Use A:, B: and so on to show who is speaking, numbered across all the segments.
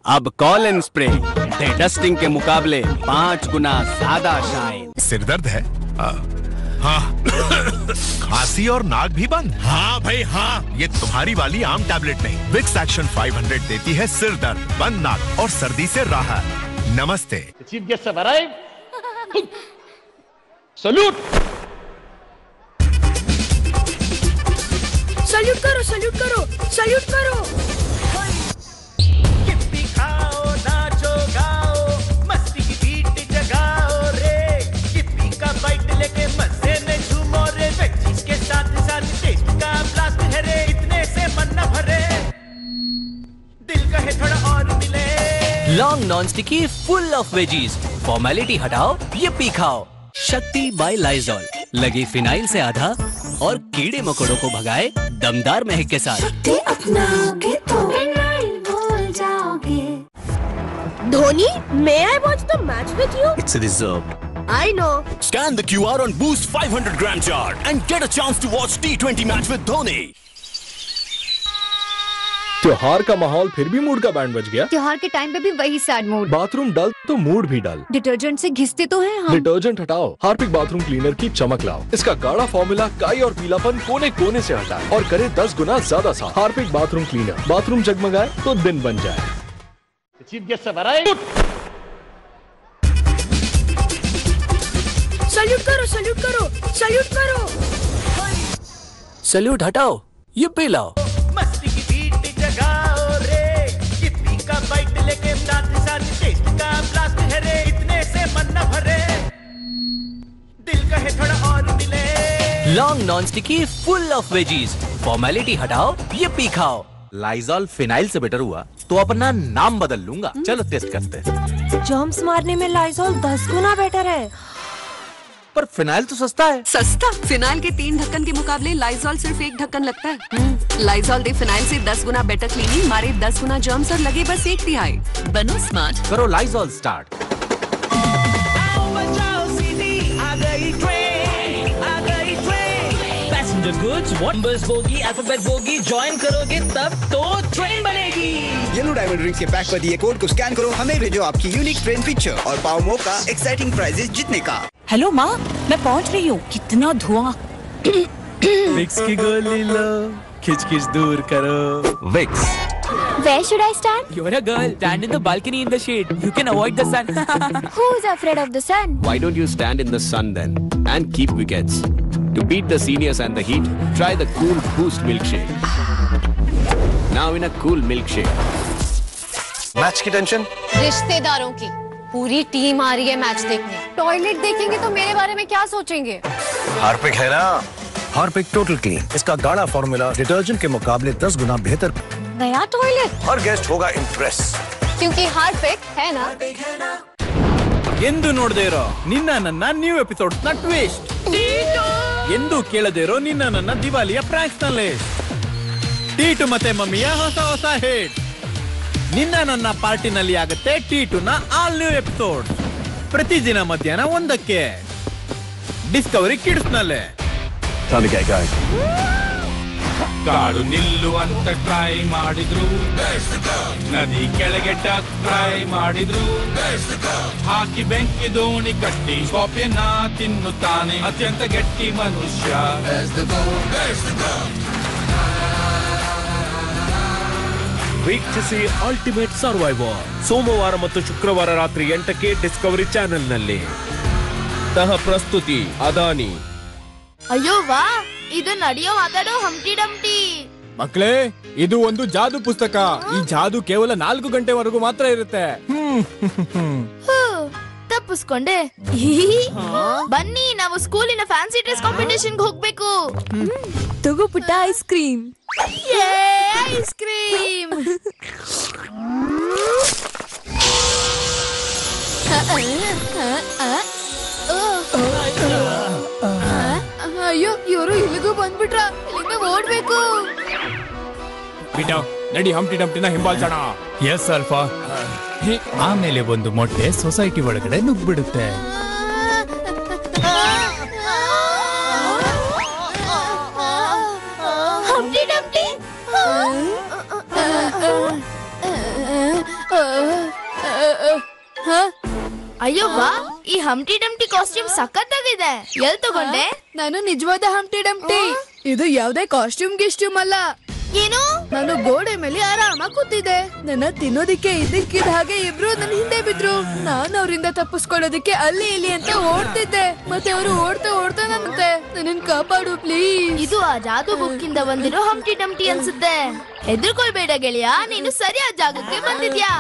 A: अब Colin spray dusting के मुकाबले 5 गुना ज्यादा शाइन।
B: सिर दर्द है? हाँ। खांसी और नाक भी बंद? हाँ भाई हाँ। ये तुम्हारी वाली आम टैबलेट नहीं, विक्स एक्शन 500 देती है सिर दर्द, बंद नाक और सर्दी से राहत। नमस्ते।
C: Chief guest have arrived. Salute.
D: Salute करो, सल्यूट करो, सल्यूट करो।
E: खाओ, नाचो, गाओ, मस्ती की बीट जगाओ रे। किप्पी का बाइट लेके मजे में झूमो रे। वेजीज के साथ साथ टेस्ट का ब्लास्ट है रे। इतने से मन न भरे, दिल कहे थोड़ा और मिले।
F: Long non sticky full of veggies, formality हटाओ, ये खाओ। शक्ति बाय लाइजॉल, लगी फिनाइल से आधा और कीड़े मकोड़ों को भगाए दमदार महक के साथ।
D: अपनाओगे तो भूल जाओगे। Dhoni, may I watch the match with you?
A: It's reserved.
D: I know.
A: Scan the QR on Boost 500 gram jar and get a chance to watch T20 match with Dhoni.
G: त्योहार का माहौल फिर भी मूड का बैंड बज गया।
H: त्योहार के टाइम पे भी वही सैड मूड।
G: बाथरूम डल तो मूड भी डल।
H: डिटर्जेंट से घिसते तो हैं हम।
G: डिटर्जेंट हटाओ, हार्पिक बाथरूम क्लीनर की चमक लाओ। इसका गाढ़ा फॉर्मूला काई और पीलापन कोने कोने से हटाए और करे 10 गुना ज्यादा साफ। हार्पिक बाथरूम क्लीनर, बाथरूम जगमगाए तो दिन बन जाए।
C: Chief guest have arrived.
D: Salute करो, सल्यूट करो, सल्यूट करो।
F: सल्यूट हटाओ, ये पी लाओ।
E: मस्ती की बीट जगाओ रे। किप्पी का बाइट लेके साथ साथ टेस्ट का ब्लास्ट है रे। इतने से मन न भरे, दिल कहे थोड़ा और मिले।
F: Long non sticky full of veggies, formality हटाओ, ये खाओ।
I: लाइजॉल फिनाइल से बेटर हुआ तो अपना नाम बदल लूंगा। चलो टेस्ट करते हैं।
D: जर्म्स मारने में लाइजॉल 10 गुना बेटर है।
I: पर फिनाइल तो सस्ता है।
H: सस्ता? फिनाइल के 3 ढक्कन के मुकाबले लाइजॉल सिर्फ 1 ढक्कन लगता है। लाइजॉल दे फिनाइल से 10 गुना बेटर क्लीनिंग, मारे 10 गुना जर्म्स और लगे बस 1 तिहाई। बनो स्मार्ट,
I: करो Lysol start.
E: Goods wonders bogie, alphabet bogie join करोगे तब तो ट्रेन बनेगी।
J: येलो डायमंड रिंग्स के पैक पर दिए कोड को स्कैन करो, हमें भेजो आपकी यूनिक ट्रेन पिक्चर और पाओ मौका एक्साइटिंग प्राइजेस जीतने का।
D: हेलो माँ, मैं पहुँच रही हूँ। कितना धुआं।
A: विक्स की गोली लो, खिच दूर करो। Vicks.
D: Where should I stand?
E: You're a girl. Stand in the balcony in the shade. You can avoid the sun.
D: Who's afraid of the sun?
A: Why don't you stand in the sun then and keep wickets? To beat the seniors and the heat, try the Cool Boost milkshake. Now in a cool milkshake.
B: Match की tension?
H: रिश्तेदारों की पूरी team आ रही है match देखने। Toilet देखेंगे तो मेरे बारे में क्या सोचेंगे?
B: हार्पिक है ना? हार्पिक टोटल क्लीन, इसका गाढ़ा फॉर्मूला डिटर्जेंट के मुकाबले 10 गुना बेहतर।
H: नया टॉयलेट?
B: हर गेस्ट होगा इम्प्रेस,
H: क्योंकि हार्पिक है ना।
E: ಎಂದು ನೋಡದೇ ಇರೋ ನಿನ್ನ ನನ್ನ ನ್ಯೂ ಎಪಿಸೋಡ್ಸ್ ನ ಟ್ವಿಸ್ಟ್, ಎಂದು ಕೇಳದೇ ಇರೋ ನಿನ್ನ ನನ್ನ ದಿವಾಲಿಯ ಪ್ರಾಂಕ್ಸ್ ನಲ್ಲಿ ಟೀಟು ಮತ್ತೆ ಮಮ್ಮಿಯ ಹೊಸ ಹೊಸ ಹಿಟ್. ನಿನ್ನ ನನ್ನ ಪಾರ್ಟಿನಲ್ಲಿ ಆಗುತ್ತೆ ಟೀಟು ನ ಆಲ್ ನ್ಯೂ ಎಪಿಸೋಡ್ ಪ್ರತಿದಿನ ಮಧ್ಯಾಹ್ನ 1ಕ್ಕೆ ಡಿಸ್ಕವರಿ ಕಿಡ್ಸ್ ನಲ್ಲಿ. ಕಾಡು ನಿಲ್ಲುವಂತ ಟ್ರೈ ಮಾಡಿದ್ರು, ನದಿ ಕೆಳಗೆ ಟ್ರೈ ಮಾಡಿದ್ರು, ಹಾಕಿ ಬೆಂಕಿ ದೋಣಿ ಕಟ್ಟಿ ಕಾಫಿಯನ್ನ ತಿನ್ನುತ್ತಾನೆ ಅತ್ಯಂತ ಗಟ್ಟಿ ಮನುಷ್ಯ.
K: Wait to see ultimate survivor ಸೋಮವಾರ ಮತ್ತು ಶುಕ್ರವಾರ ರಾತ್ರಿ 8ಕ್ಕೆ ಡಿಸ್ಕವರಿ ಚಾನೆಲ್ ನಲ್ಲಿ. ಸಹ ಪ್ರಸ್ತುತಿ ಅದಾನಿ.
D: ಅಯ್ಯೋ ವಾ, ಇದು ನಡೆಯೋ ಮಾತಾಡೋ ಹಂಪ್ಟಿ ಡಂಪ್ಟಿ.
E: ಮಕ್ಕಳೇ, ಇದು ಒಂದು ಜಾದು ಪುಸ್ತಕ. ಈ ಜಾದು ಕೇವಲ 4 ಗಂಟೆವರೆಗೂ ಮಾತ್ರ ಇರುತ್ತೆ.
D: ತಪ್ಪಿಸ್ಕೊಂಡೆ. ಬನ್ನಿ, ನಾವು ಸ್ಕೂಲಿನ ಫ್ಯಾನ್ಸಿ ಡ್ರೆಸ್ ಕಾಂಪಿಟೇಷನ್ ಹೋಗ್ಬೇಕು. ತಗೋ ಪುಟ್ಟ ಐಸ್ ಕ್ರೀಮ್. Ice cream. ಅಯ್ಯೋ, ಇವರು ಇಲ್ಲಿಗೂ ಬಂದ್ಬಿಟ್ರ. ಇಲ್ಲಿಂದ ಓಡ್ಬೇಕು.
E: ಬಿಟ್ಟು ನಡಿ, ಹಂಪ್ಟಿ ಡಂಪ್ಟಿನ ಹಿಂಬಾಲಿಸೋಣ. S alpha. ಆಮೇಲೆ ಒಂದು ಮೊಟ್ಟೆ ಸೊಸೈಟಿ ಒಳಗಡೆ ನುಗ್ಬಿಡುತ್ತೆ.
D: ಅಯ್ಯೋ ವಾ, ಈ ಹಂಪ್ಟಿ ಡಂಪ್ಟಿ ಕಾಸ್ಟ್ಯೂಮ್ ಸಖತ್ತಾಗಿದೆ. ಎಲ್ ತಗೊಂಡೆ?
L: ನಾನು ನಿಜವಾದ ಹಂಪ್ಟಿ ಡಂಪ್ಟಿ. ಇದು ಯಾವ್ದೇ ಕಾಸ್ಟ್ಯೂಮ್ ಗಿಸ್ಟ್ಯೂಮ್ ಅಲ್ಲ.
D: ಏನು?
L: ನಾನು ಗೋಡೆ ಮೇಲೆ ಆರಾಮಾಗಿ ಕೂತಿದ್ದೆ. ನನ್ನ ತಿನ್ನೋದಿಕ್ಕೆ ಇದ್ದಕ್ಕಿದ್ದ ಹಾಗೆ ಇಬ್ರು ನನ್ನ ಹಿಂದೆ ಬಿದ್ರು. ನಾನು ಅವರಿಂದ ತಪ್ಪಿಸ್ಕೊಳ್ಳೋದಿಕ್ಕೆ ಅಲ್ಲಿ ಇಲ್ಲಿ ಅಂತ ಓಡ್ತಿದ್ದೆ. ಮತ್ತೆ ಅವರು ಓಡ್ತಾ ಓಡ್ತಾ ನನ್ನನ್ನು ಕಾಪಾಡು ಪ್ಲೀಸ್.
D: ಇದು ಆ ಜಾದು ಬುಕ್ ಇಂದ ಬಂದಿರೋ ಹಂಪ್ಟಿ ಡಂಪ್ಟಿ ಅನ್ಸುತ್ತೆ. ಹೆದರ್ಕೊಳ್ಬೇಡ ಗೆಳೆಯ, ನೀನು ಸರಿಯಾದ ಜಾಗಕ್ಕೆ ಬಂದಿದ್ಯಾ.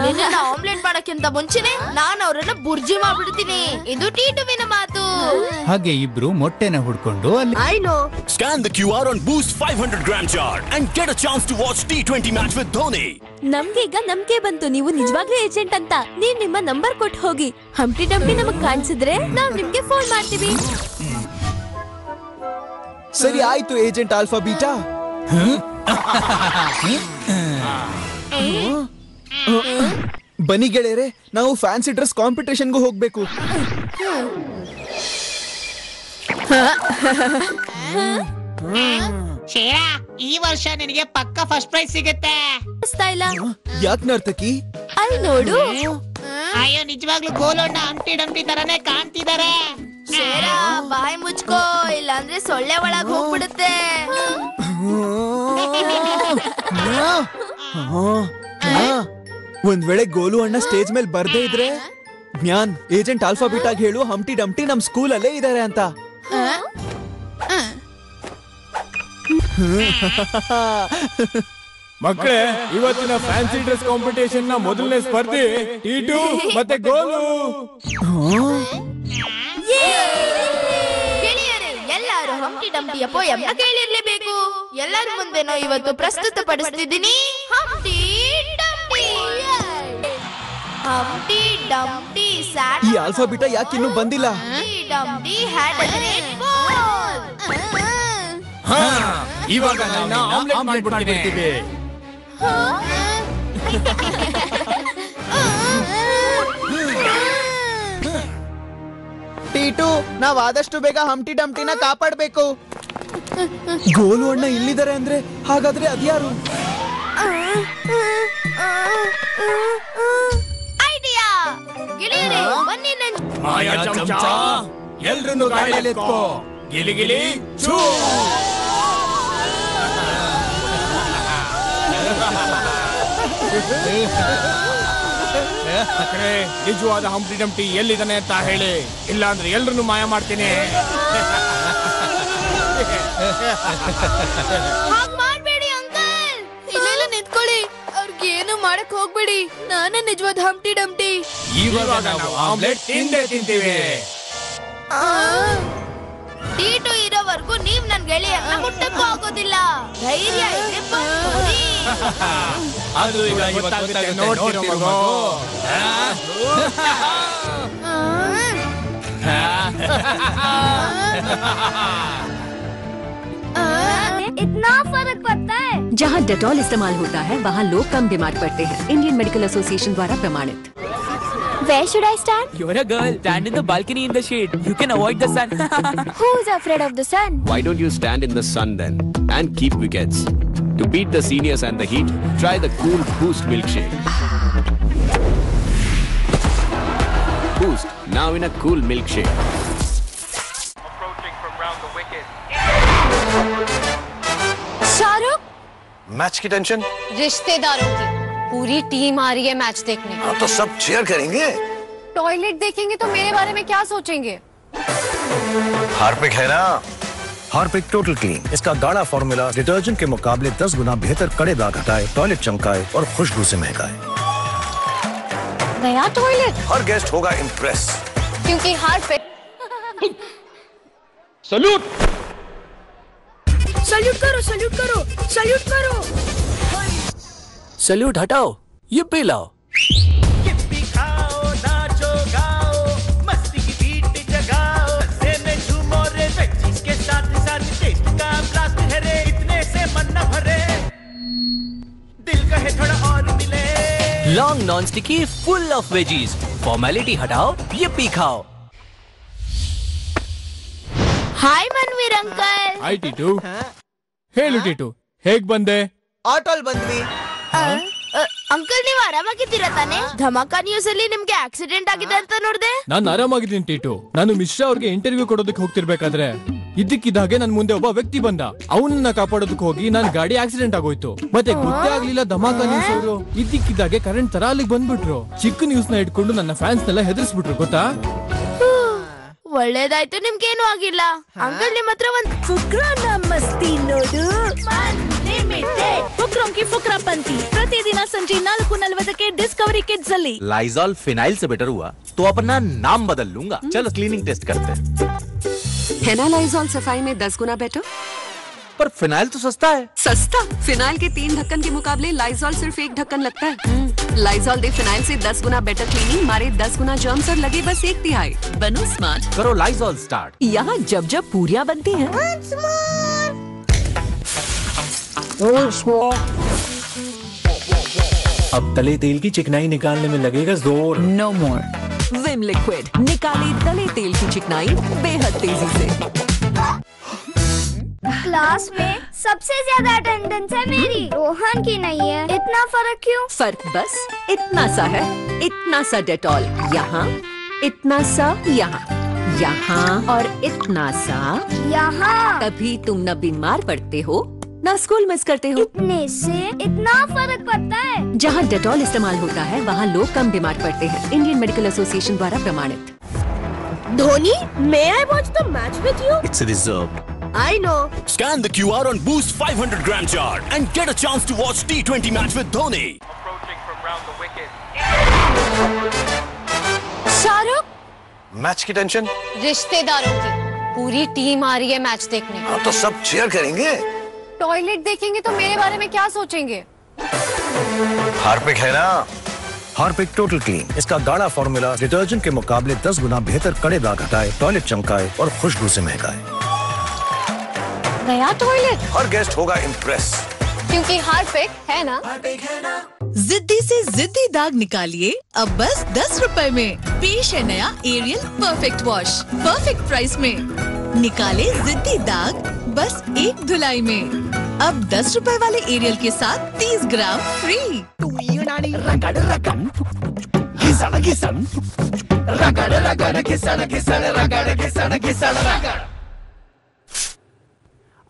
D: ನಿನ್ನ ಆಮ್ಲೆಟ್ ಮಾಡಕ್ಕಿಂತ ಮುಂಚೆನೆ ನಾನು ಅವರನ್ನ ಬುರ್ಜಿ ಮಾಡ್ಬಿಡ್ತೀನಿ. ಇದು ಟೀಟುವಿನ ಮಾತು.
E: ಹಾಗೆ ಇಬ್ರು ಮೊಟ್ಟೆನ ಹುಡ್ಕೊಂಡು ಅಲ್ಲಿ
D: I know.
M: Scan the QR on Boost 500 gram jar and get a chance to watch T20 match with Dhoni.
D: ನಮ್ಗೆ ಈಗ ನಂಬಿಕೆ ಬಂತು ನೀವು ನಿಜವಾಗ್ಲೂ ಏಜೆಂಟ್ ಅಂತ. ನೀವ್ ನಿಮ್ಮ ನಂಬರ್ ಕೊಟ್ಟು ಹೋಗಿ. ಹಂಪ್ಟಿ ಡಂಪ್ಟಿ ನಮಗ್ ಕಾಣಿಸಿದ್ರೆ ನಾವ್ ನಿಮ್ಗೆ ಫೋನ್ ಮಾಡ್ತೀವಿ.
E: ಸರಿ ಆಯ್ತು ಏಜೆಂಟ್ ಆಲ್ಫಾ ಬೀಟಾ. ಬನ್ನಿ ಗೆಳೆಯರೆ, ನಾವು ಫ್ಯಾನ್ಸಿ ಡ್ರೆಸ್ ಕಾಂಪಿಟೇಷನ್ಗೂ ಹೋಗ್ಬೇಕು.
N: ಶೇರಾ, ಈ ವರ್ಷ ನಿನಗೆ ಪಕ್ಕ ಫಸ್ಟ್ ಪ್ರೈಸ್ ಸಿಗುತ್ತೆ.
E: ಯಾಕೆ ನರ್ತಕಿ?
D: ಅಲ್ಲಿ ನೋಡು.
N: ಅಯ್ಯೋ, ನಿಜವಾಗ್ಲೂ ಗೋಲೋಣ ಹಂಪ್ಟಿ ಡಂಪ್ಟಿ ತರನೇ ಕಾಣ್ತಿದ್ದಾರೆ.
D: ಶೇರಾ, ಬಾಯಿ ಮುಚ್ಕೋ, ಇಲ್ಲಾಂದ್ರೆ ಸೊಳ್ಳೆ ಒಳಗ್ ಹೋಗ್ಬಿಡುತ್ತೆ.
E: ಒಂದ್ ವೇಳೆ ಗೋಲು ಅಣ್ಣ ಸ್ಟೇಜ್ ಮೇಲೆ ಬರ್ದೇ ಇದ್ರೆ ಜ್ಞಾನ್ ಏಜೆಂಟ್ ಆಲ್ಫಾ ಬೀಟಾಗ್ ಹೇಳು ಹಂಪ್ಟಿ ಡಂಪ್ಟಿ ನಮ್ ಸ್ಕೂಲ್ ಅಲ್ಲೇ ಇದಾರೆ ಅಂತ.
O: ಮಕ್ಕಳೇ, ಇವತ್ತಿನ ಫ್ಯಾನ್ಸಿ ಡ್ರೆಸ್ ಕಾಂಪಿಟೇಷನ್ ನ ಮೊದಲನೇ ಸ್ಪರ್ಧಿ ಟೀಟು ಮತ್ತೆ ಗೋಲು.
D: ಗೆಳೆಯರೇ, ಎಲ್ಲರೂ ಹಂಪ್ಟಿ ಡಂಪ್ಟಿಯ ಪೋಯಂನ ಕೇಳಿರ್ಲೇಬೇಕು. ಎಲ್ಲರ ಮುಂದೆನೋ ಇವತ್ತು ಪ್ರಸ್ತುತ ಪಡಿಸ್ತಿದ್ದೀನಿ ಹಂಪ್ಟಿ ಡಂಪ್ಟಿ. ಹಂಪ್ಟಿ ಡಂಪ್ಟಿ ಸ್ಯಾಟ್.
E: ಈ ಆಲ್ಫಾ ಬೀಟಾ ಯಾಕೆ ಇನ್ನೂ ಬಂದಿಲ್ಲ?
D: ಹಂಪ್ಟಿ ಡಂಪ್ಟಿ ಹ್ಯಾಡ್ ಅ ಗ್ರೇಟ್ ಬಾಲ್.
O: ಇವಾಗ ನಾವು ಆಮ್ಲೆಟ್ ಮಾಡ್ಬಿಡ್ತೀವಿ.
E: ಟೀಟು, ನಾವ್ ಆದಷ್ಟು ಬೇಗ ಹಂಪ್ಟಿ ಡಂಪ್ಟಿನ ಕಾಪಾಡ್ಬೇಕು. ಗೋಲು ಅಣ್ಣ ಇಲ್ಲಿದ್ದಾರೆ ಅಂದ್ರೆ ಹಾಗಾದ್ರೆ ಅದ್ಯಾರು?
D: ಐಡಿಯಾ! ಗೆಳೆಯರೇ, ಬನ್ನಿ ನನ್ನ
O: ಮಾಯಾ ಚಮಚ, ಎಲ್ರನ್ನೂ ಗಾಳಿಯಲ್ಲಿ ಎತ್ಕೋ. ಗಿಲಿ ಗಿಲಿ ಚೂ. ನಿಜವಾದ ಹಂಪ್ಟಿ ಡಂಪ್ಟಿ ಎಲ್ಲಿದ್ದಾನೆ ಅಂತ ಹೇಳಿ, ಇಲ್ಲ ಅಂದ್ರೆ ಎಲ್ರನ್ನೂ ಮಾಯ ಮಾಡ್ತೀನಿ.
D: ಹಾಗ್ ಮಾಡ್ಬೇಡಿ ಅಂಕಲ್.
L: ಇಲ್ಲೆಲ್ಲ ನಿಂತ್ಕೊಳ್ಳಿ. ಅವ್ರಿಗೆ ಏನು ಮಾಡಕ್ ಹೋಗ್ಬೇಡಿ. ನಾನೇ ನಿಜವಾದ ಹಂಪ್ಟಿ ಡಂಪ್ಟಿ.
O: ಇವಾಗ ನಾವು ಆಮ್ಲೆಟ್ ತಿಂತೀವಿ.
D: ಟೀಟು ಇರೋವರೆಗೂ ನೀವ್ ನನ್ ಗೆಳೆಯರನ್ನ ಮುಟ್ಟಕ್ಕೂ ಆಗೋದಿಲ್ಲ. ಧೈರ್ಯ ಇದ್ರೆ ಬಂದ್ಬಿಡಿ.
O: ಅದು ಈಗ ಗೊತ್ತಾಗುತ್ತೆ, ನೋಡ್ತಿರೋ ಮಗು.
D: इतना फर्क पड़ता है।
H: जहाँ डेटॉल इस्तेमाल होता है वहाँ लोग कम बीमार पड़ते हैं। इंडियन मेडिकल एसोसिएशन द्वारा प्रमाणित।
D: Where should I stand?
P: You're a girl. Stand in the balcony in the shade. You can avoid the sun.
D: Who's afraid of the sun?
A: Why don't you stand in the sun then and keep wickets? To beat the seniors and the heat, try the cool Boost milkshake. Boost, now in a cool milkshake.
Q: Shahrukh,
R: match की tension?
Q: रिश्तेदारों की पूरी team आ रही है match देखने।
R: हाँ, तो सब चीयर करेंगे।
Q: टॉयलेट देखेंगे तो मेरे बारे में क्या सोचेंगे?
R: हार्पिक है ना, हार्पिक टोटल क्लीन। इसका गाढ़ा फॉर्मूला डिटर्जेंट के मुकाबले 10 गुना बेहतर कड़े दाग हटाए, टॉयलेट चमकाए और खुशबू से महकाए।
Q: नया टॉयलेट,
R: हर गेस्ट होगा इम्प्रेस,
Q: क्योंकि हार्पिक।
C: सल्यूट
L: सल्यूट करो, सल्यूट करो, सल्यूट करो।
F: सल्यूट हटाओ, ये लाओ।
S: yippee खाओ, नाचो गाओ, मस्ती की बीट जगाओ, से में झूमो रे, वेजीज के साथ साथ टेस्ट का ब्लास्ट है रे, इतने से मन न भरे, दिल कहे थोड़ा और मिले।
F: Long non sticky full of veggies, formality हटाओ, ये खाओ।
D: हाय मनवीर अंकल।
O: ಹಾಯ್ ಟೀಟು. ಹೇಳು ಟೀಟು, ಹೇಗ್ ಬಂದೆ?
E: ಆಟೋಲ್ ಬಂದ್ವಿ.
D: ಅಂಕಲ್ ನೀವು ಆರಾಮಾಗಿದ್ದೀರಾ ತಾನೆ? ಧಮಾಕ ನ್ಯೂಸ್ ಅಲ್ಲಿ ನಿಮ್ಗೆ ಆಕ್ಸಿಡೆಂಟ್ ಆಗಿದೆ ಅಂತ ನೋಡ್ದೆ.
O: ನಾನು ಆರಾಮಾಗಿದ್ದೀನಿ ಟೀಟು. ನಾನು ಮಿಶ್ರಾ ಅವ್ರಿಗೆ ಇಂಟರ್ವ್ಯೂ ಕೊಡೋದಕ್ಕೆ ಹೋಗ್ತಿರ್ಬೇಕಾದ್ರೆ ಇದ್ದಕ್ಕಿದ್ದಾಗೆ ನನ್ ಮುಂದೆ ಒಬ್ಬ ವ್ಯಕ್ತಿ ಬಂದ. ಅವನನ್ನ ಕಾಪಾಡೋದಕ್ಕೆ ಹೋಗಿ ನನ್ ಗಾಡಿ ಆಕ್ಸಿಡೆಂಟ್ ಆಗೋಯ್ತು. ಮತ್ತೆ ಗೊತ್ತೇ ಆಗ್ಲಿಲ್ಲ ಧಮಾಕ ನ್ಯೂಸ್ ಅವರು ಇದ್ದಕ್ಕಿದ್ದಾಗೆ ಕರೆಂಟ್ ತರ ಅಲ್ಲಿಗೆ ಬಂದ್ಬಿಟ್ರು. ಚಿಕ್ಕ ನ್ಯೂಸ್ ನ ಇಟ್ಕೊಂಡು ನನ್ನ ಫ್ಯಾನ್ಸ್ ನೆಲ್ಲ ಹೆದರ್ಸ್ಬಿಟ್ರು ಗೊತ್ತಾ.
D: ಒಳ್ಳೇದಾಯ್ತು, ನಿಮ್ಗೇನು ಆಗಿಲ್ಲ. ಅಂಕಲ್ ನಿಮ್ಮ ಹತ್ರ ಒಂದ್
T: ಫುಕ್ರಾನ ಮಸ್ತಿ ನೋಡು. ಫುಕ್ರಂ की फुकरापंती प्रतिदिन संजे 4:40 डिस्कवरी किड्स ಅಲ್ಲಿ.
I: लाइजॉल फिनाइल से बेटर हुआ तो अपना नाम बदल लूंगा. चलो क्लीनिंग टेस्ट करते हैं.
H: है ना लाइजॉल सफाई में 10 गुना बेटर?
I: पर फिनाइल तो सस्ता है.
H: सस्ता? फिनाइल के 3 ढक्कन के मुकाबले लाइजॉल सिर्फ 1 ढक्कन लगता है. लाइजॉल दे फिनाइल से 10 गुना बेटर क्लीनिंग, मारे 10 गुना जर्म्स और लगे बस 1/3. बनो स्मार्ट.
I: करो लाइजॉल स्टार्ट.
T: यहाँ जब जब पूरियां बनती हैं
E: अब तले तेल की चिकनाई निकालने में लगेगा जोर.
T: नो मोर. विम लिक्विड निकाले तले तेल की चिकनाई बेहद तेजी से.
U: क्लास में सबसे ज्यादा अटेंडेंस है मेरी, रोहन की नहीं है. इतना फर्क क्यों?
T: फर्क बस इतना सा है. इतना सा डेटॉल यहाँ, इतना सा यहाँ, यहाँ और इतना सा
U: यहाँ.
T: तभी तुम न बीमार पड़ते हो ना स्कूल मिस करते हो.
U: इतने से इतना फर्क पड़ता है.
T: जहाँ डेटॉल इस्तेमाल होता है वहाँ लोग कम बीमार पड़ते हैं. इंडियन मेडिकल एसोसिएशन द्वारा प्रमाणित.
U: Dhoni, may I watch the match with you?
M: It's reserved.
U: I know.
M: Scan the QR on Boost 500 gram jar and get a chance to watch T20 match with Dhoni.
Q: Shahrukh,
R: match की tension
Q: रिश्तेदारों की पूरी team आ रही है match देखने.
R: हाँ तो सब चीयर करेंगे.
Q: टॉयलेट देखेंगे तो मेरे बारे में क्या सोचेंगे?
R: हार्पिक है ना. Harpic total clean. इसका गाढ़ा फॉर्मूला डिटर्जेंट के मुकाबले 10 गुना बेहतर कड़े दाग हटाए, टॉयलेट चमकाए और खुशबू से महकाए.
Q: नया टॉयलेट?
R: हर गेस्ट होगा इम्प्रेस.
Q: क्योंकि हार्पिक है ना.
T: जिद्दी से जिद्दी दाग निकालिए अब बस 10 रुपए में. पेश है नया Ariel perfect wash perfect price में. निकाले जिद्दी दाग बस 1 धुलाई में. अब 10 रुपए वाले एरियल के साथ 30 ग्राम फ्री.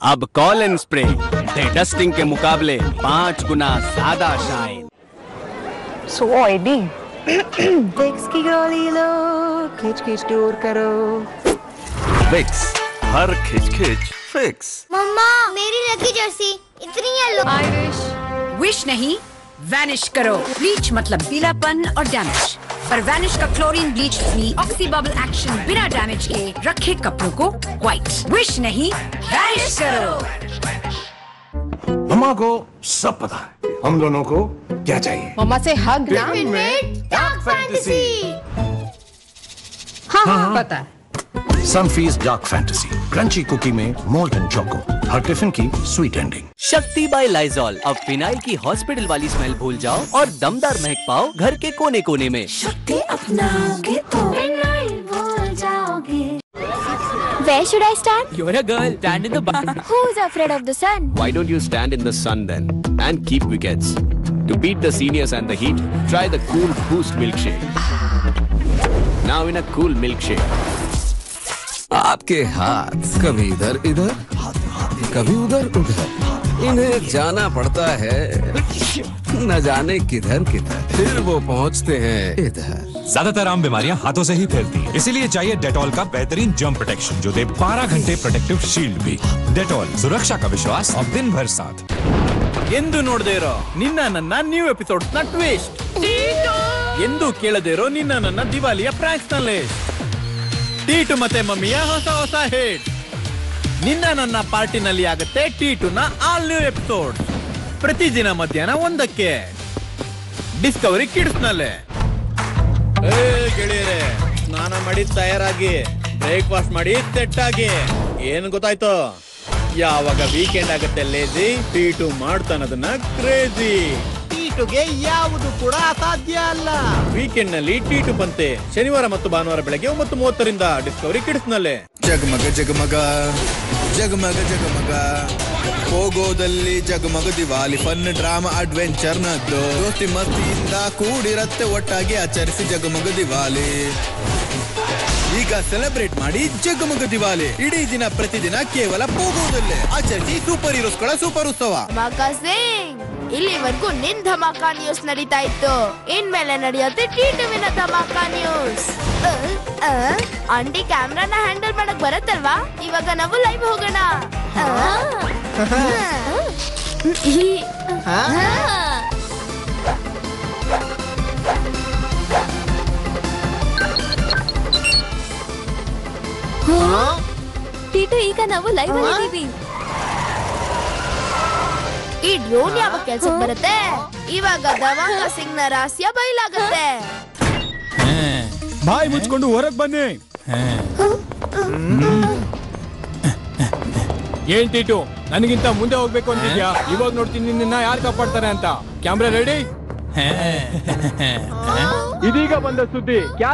A: अब कॉलिन स्प्रे डस्टिंग के मुकाबले 5 गुना ज्यादा शाइन.
T: So oily. विक्स की गोली लो, खिच खिच दूर करो.
I: विक्स, हर खिच खिच फिक्स.
U: मम्मा, मेरी लकी जर्सी इतनी येलो.
T: विश नहीं, वैनिश करो. ब्लीच मतलब पीलापन और डैमेज, पर वैनिश का chlorine bleach free oxy bubble action बिना डैमेज के रखे कपड़ों को व्हाइट. विश नहीं, वैनिश करो.
R: मम्मा को सब पता है हम दोनों को क्या चाहिए.
Q: मम्मा से हग ना.
U: Dark fantasy.
Q: हाँ पता है.
R: Sunfeast dark fantasy crunchy cookie में मोल्टन चोको. हर टिफिन की sweet ending.
F: Shakti by Lysol. अब फिनाइल की हॉस्पिटल वाली स्मेल भूल जाओ और दमदार महक पाओ घर के कोने कोने में.
U: शक्ति अपनाओगे तो फिनाइल भूल जाओगे. Where should I stand?
P: You're a girl. Stand in the bar.
U: Who's afraid of the sun?
A: Why don't you stand in the sun then and keep wickets? To beat the seniors and the heat, try the cool boost milkshake. Now in a cool milkshake.
V: आपके हाथ कभी इधर इधर कभी उधर उधर, इन्हें जाना पड़ता है न जाने किधर किधर, फिर वो पहुंचते हैं इधर.
W: ज्यादातर आम बीमारियां हाथों से ही फैलती हैं, इसीलिए चाहिए डेटॉल का बेहतरीन जर्म प्रोटेक्शन जो दे 12 घंटे प्रोटेक्टिव शील्ड भी. डेटॉल, सुरक्षा का विश्वास और दिन भर साथ.
E: ಎಂದು ನೋಡದೇ ಇರೋ ನಿನ್ನ ನನ್ನ ನ್ಯೂ ಎಪಿಸೋಡ್ ನ ಟ್ವಿಸ್ಟ್. ಎಂದು ಕೇಳದೇ ಇರೋ ನಿನ್ನ ನನ್ನ ದಿವಾಲಿಯ ಪ್ರಾಂಕ್ಸ್ ನಲ್ಲಿ ಟೀಟು ಮತ್ತೆ ಮಮ್ಮಿಯ ಹೊಸ ಹೊಸ ಹಿಟ್. ನಿನ್ನ ನನ್ನ ಪಾರ್ಟಿನಲ್ಲಿ ಆಗುತ್ತೆ ಟೀಟುನ ಆಲ್ ನ್ಯೂ ಎಪಿಸೋಡ್ ಪ್ರತಿದಿನ ಮಧ್ಯಾಹ್ನ 1ಕ್ಕೆ ಡಿಸ್ಕವರಿ ಕಿಡ್ಸ್ ನಲ್ಲಿ. ಗೆಳೆಯರೆ, ಸ್ನಾನ ಮಾಡಿ ತಯಾರಾಗಿ, ಬ್ರೇಕ್ಫಾಸ್ಟ್ ಮಾಡಿ ಸೆಟ್ ಆಗಿ. ಏನ್ ಗೊತ್ತಾಯ್ತು? ಯಾವಾಗ ವೀಕೆಂಡ್ ಆಗುತ್ತೆ ಲೇಜಿ, ಟೀಟು ಮಾಡ್ತಾನದನ್ನ ಕ್ರೇಜಿ. ಟೀಟುಗೆ ಯಾವುದು ಕೂಡ ಅಸಾಧ್ಯ ಅಲ್ಲ. ವೀಕೆಂಡ್ ನಲ್ಲಿ ಟೀಟು ಬಂತೆ ಶನಿವಾರ ಮತ್ತು ಭಾನುವಾರ ಬೆಳಗ್ಗೆ 9:30 ಡಿಸ್ಕವರಿ ಕಿಡ್ಸ್ ನಲ್ಲಿ.
V: ಜಗಮಗ ಜಗಮಗ ಜಗಮಗ ಜಗಮಗ
E: ಹೋಗೋದಲ್ಲಿ ಜಗಮಗ ದಿವಾಲಿ ಫನ್ ಡ್ರಾಮಾ ಅಡ್ವೆಂಚರ್ ನದ್ದು ದೋಸ್ತಿ ಮಸ್ತಿಯಿಂದ ಕೂಡಿರತ್ತೆ ಒಟ್ಟಾಗಿ ಆಚರಿಸಿ ಜಗಮಗ ದಿವಾಲಿ. ಈಗ ಸೆಲೆಬ್ರೇಟ್ ಮಾಡಿ ಜಗಮಗ ದಿವಾಲಿ. ಇಡೀ ದಿನ ಪ್ರತಿದಿನ ಕೇವಲ ಹೋಗೋದಲ್ಲೇ ಆಚರಿಸಿ ಸೂಪರ್ ಹೀರೋಸ್ಗಳ ಸೂಪರ್ ಉತ್ಸವ.
D: ಸಿಂಗ್, ಇಲ್ಲಿವರೆಗೂ ನಿನ್ ಧಮಾಕಾ ನ್ಯೂಸ್ ನಡೀತಾ ಇತ್ತು, ಇನ್ಮೇಲೆ ನಡೆಯುತ್ತೆ ಟಿ2ವಿನ ಧಮಾಕಾ ನ್ಯೂಸ್. ಆಂಟಿ ಕ್ಯಾಮ್ರಾನ ಹ್ಯಾಂಡಲ್ ಮಾಡಕ್ ಬರತ್ತಲ್ವಾ? ಇವಾಗ ನಾವು ಲೈವ್ ಹೋಗೋಣ.
B: ಟಿ2 ಈಗ ನಾವು ಲೈವ್ ಅಲ್ಲಿ ಇದೀವಿ.
D: ಈ ಡ್ರೋನ್ ಯಾವ ಕೆಲ್ಸಕ್ಕೆ ಬರುತ್ತೆ? ಇವಾಗ ಧಮಾಕಾ ಸಿಂಗ್ ನ ರಹಸ್ಯ ಬಯಲಾಗುತ್ತೆ.
O: ಬಾಯಿ ಮುಚ್ಕೊಂಡು ಹೊರಗ್ ಬನ್ನಿ. ಏನ್ ಟಿ2, ನನಗಿಂತ ಮುಂದೆ ಹೋಗ್ಬೇಕು ಅಂತಿದ್ಯಾ? ಇವಾಗ ನೋಡ್ತೀನಿ ನಿನ್ನ ಯಾರು ಕಾಪಾಡ್ತಾರೆ ಅಂತ. Camera ready? ಇದೀಗ ಬಂದ ಸುದ್ದಿ.